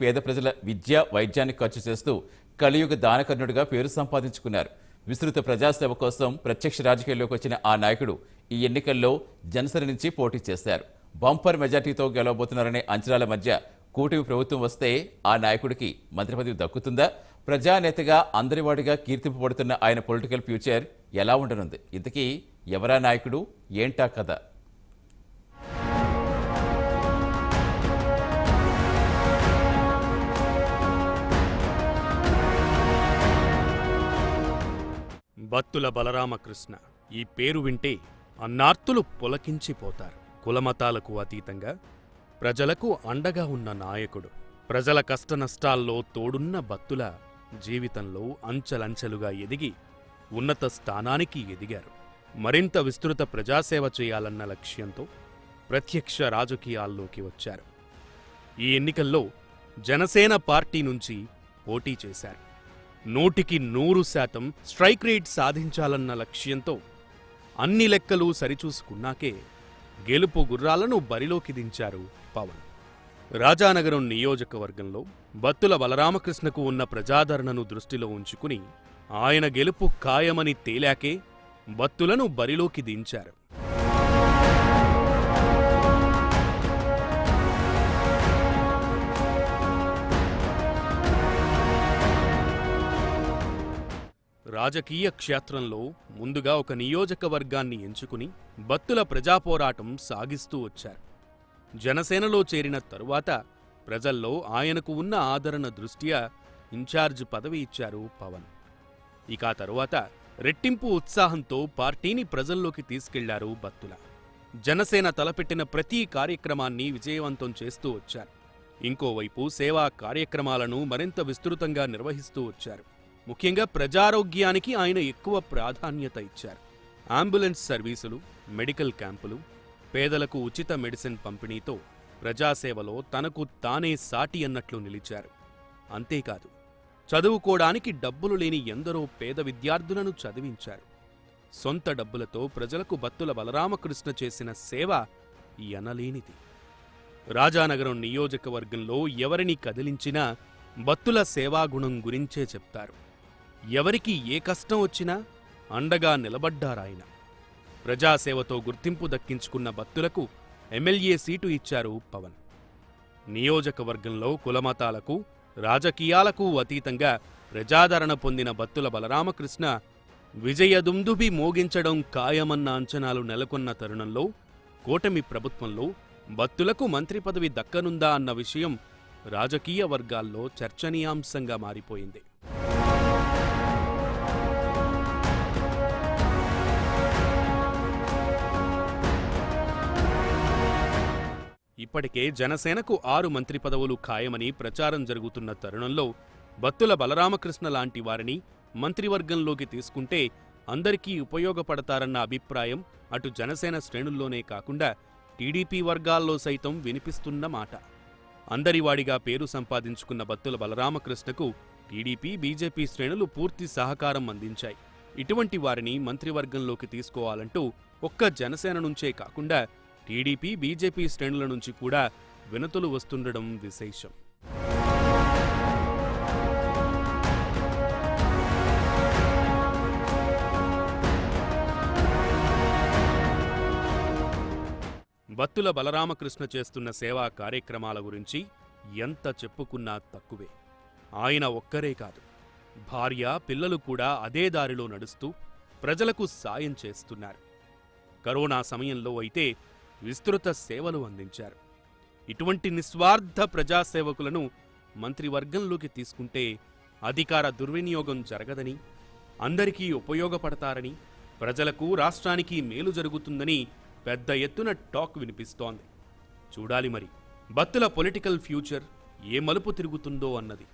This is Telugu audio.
పేద ప్రజల విద్య వైద్యానికి ఖర్చు చేస్తూ కలియుగ దానకర్ణుడిగా పేరు సంపాదించుకున్నారు. విస్తృత ప్రజాసేవ కోసం ప్రత్యక్ష రాజకీయాల్లోకి వచ్చిన ఆ నాయకుడు ఈ ఎన్నికల్లో జనసేన నుంచి పోటీ చేశారు. బంపర్ మెజార్టీతో గెలవబోతున్నారనే అంచనాల మధ్య కూటమి ప్రభుత్వం వస్తే ఆ నాయకుడికి మంత్రి పదవి దక్కుతుందా? ప్రజానేతగా అందరివాడిగా కీర్తింపబడుతున్న ఆయన పొలిటికల్ ఫ్యూచర్ ఎలా ఉండనుంది? ఇంతకీ ఎవరా నాయకుడు, ఏంటా కథ? బత్తుల బలరామకృష్ణ ఈ పేరు వింటే అన్నార్తులు పులకించిపోతారు. కులమతాలకు అతీతంగా ప్రజలకు అండగా ఉన్న నాయకుడు. ప్రజల కష్టనష్టాల్లో తోడున్న బత్తుల జీవితంలో అంచెలంచెలుగా ఎదిగి ఉన్నత స్థానానికి ఎదిగారు. మరింత విస్తృత ప్రజాసేవ చేయాలన్న లక్ష్యంతో ప్రత్యక్ష రాజకీయాల్లోకి వచ్చారు. ఈ ఎన్నికల్లో జనసేన పార్టీ నుంచి పోటీ చేశారు. 100% స్ట్రైక్ రేట్ సాధించాలన్న లక్ష్యంతో అన్ని లెక్కలు సరిచూసుకున్నాకే గెలుపు గుర్రాలను బరిలోకి దించారు పవన్. రాజానగరం నియోజకవర్గంలో బత్తుల బలరామకృష్ణకు ఉన్న ప్రజాదరణను దృష్టిలో ఉంచుకుని ఆయన గెలుపు ఖాయమని తేలాకే బత్తులను బరిలోకి దించారు. రాజకీయ క్షేత్రంలో ముందుగా ఒక నియోజకవర్గాన్ని ఎంచుకుని బత్తుల ప్రజాపోరాటం సాగిస్తూ వచ్చారు. జనసేనలో చేరిన తరువాత ప్రజల్లో ఆయనకు ఉన్న ఆదరణ దృష్ట్యా ఇన్ఛార్జ్ పదవి ఇచ్చారు పవన్. ఇక ఆ తరువాత రెట్టింపు ఉత్సాహంతో పార్టీని ప్రజల్లోకి తీసుకెళ్లారు బత్తుల. జనసేన తలపెట్టిన ప్రతి కార్యక్రమాన్ని విజయవంతం చేస్తూ వచ్చారు. ఇంకోవైపు సేవా కార్యక్రమాలను మరింత విస్తృతంగా నిర్వహిస్తూ వచ్చారు. ముఖ్యంగా ప్రజారోగ్యానికి ఆయన ఎక్కువ ప్రాధాన్యత ఇచ్చారు. అంబులెన్స్ సర్వీసులు, మెడికల్ క్యాంపులు, పేదలకు ఉచిత మెడిసిన్ పంపిణీతో ప్రజాసేవలో తనకు తానే సాటి అన్నట్లు నిలిచారు. అంతేకాదు, చదువుకోవడానికి డబ్బులు లేని ఎందరో పేద విద్యార్థులను చదివించారు. సొంత డబ్బులతో ప్రజలకు బత్తుల బలరామకృష్ణ చేసిన సేవ ఎనలేనిది. రాజానగరం నియోజకవర్గంలో ఎవరిని కదిలించినా బత్తుల సేవాగుణం గురించే చెప్తారు. ఎవరికి ఏ కష్టం వచ్చినా అండగా నిలబడ్డారాయన. ప్రజాసేవతో గుర్తింపు దక్కించుకున్న బత్తులకు ఎమ్మెల్యే సీటు ఇచ్చారు పవన్. నియోజకవర్గంలో కులమతాలకు, రాజకీయాలకు అతీతంగా ప్రజాదరణ పొందిన బత్తుల బలరామకృష్ణ విజయదుందుభి మోగించడం ఖాయమన్న అంచనాలు నెలకొన్న తరుణంలో కూటమి ప్రభుత్వంలో బత్తులకు మంత్రి పదవి దక్కనుందా అన్న విషయం రాజకీయ వర్గాల్లో చర్చనీయాంశంగా మారిపోయింది. ఇప్పటికే జనసేనకు 6 మంత్రి పదవులు ఖాయమని ప్రచారం జరుగుతున్న తరుణంలో బత్తుల బలరామకృష్ణ లాంటి వారిని మంత్రివర్గంలోకి తీసుకుంటే అందరికీ ఉపయోగపడతారన్న అభిప్రాయం అటు జనసేన శ్రేణుల్లోనే కాకుండా టీడీపీ వర్గాల్లో సైతం వినిపిస్తున్న మాట. అందరివాడిగా పేరు సంపాదించుకున్న బత్తుల బలరామకృష్ణకు టీడీపీ, బీజేపీ శ్రేణులు పూర్తి సహకారం అందించాయి. ఇటువంటి వారిని మంత్రివర్గంలోకి తీసుకోవాలంటూ ఒక్క జనసేన నుంచే కాకుండా టీడీపీ, బీజేపీ శ్రేణుల నుంచి కూడా వినతులు వస్తుండడం విశేషం. బత్తుల బలరామకృష్ణ చేస్తున్న సేవా కార్యక్రమాల గురించి ఎంత చెప్పుకున్నా తక్కువే. ఆయన ఒక్కరే కాదు, భార్య, పిల్లలు కూడా అదే దారిలో నడుస్తూ ప్రజలకు సాయం చేస్తున్నారు. కరోనా సమయంలో అయితే విస్తృత సేవలు అందించారు. ఇటువంటి నిస్వార్థ ప్రజాసేవకులను మంత్రివర్గంలోకి తీసుకుంటే అధికార దుర్వినియోగం జరగదని, అందరికీ ఉపయోగపడతారని, ప్రజలకు, రాష్ట్రానికి మేలు జరుగుతుందని పెద్ద ఎత్తున టాక్ వినిపిస్తోంది. చూడాలి మరి బత్తుల పొలిటికల్ ఫ్యూచర్ ఏ మలుపు తిరుగుతుందో అన్నది.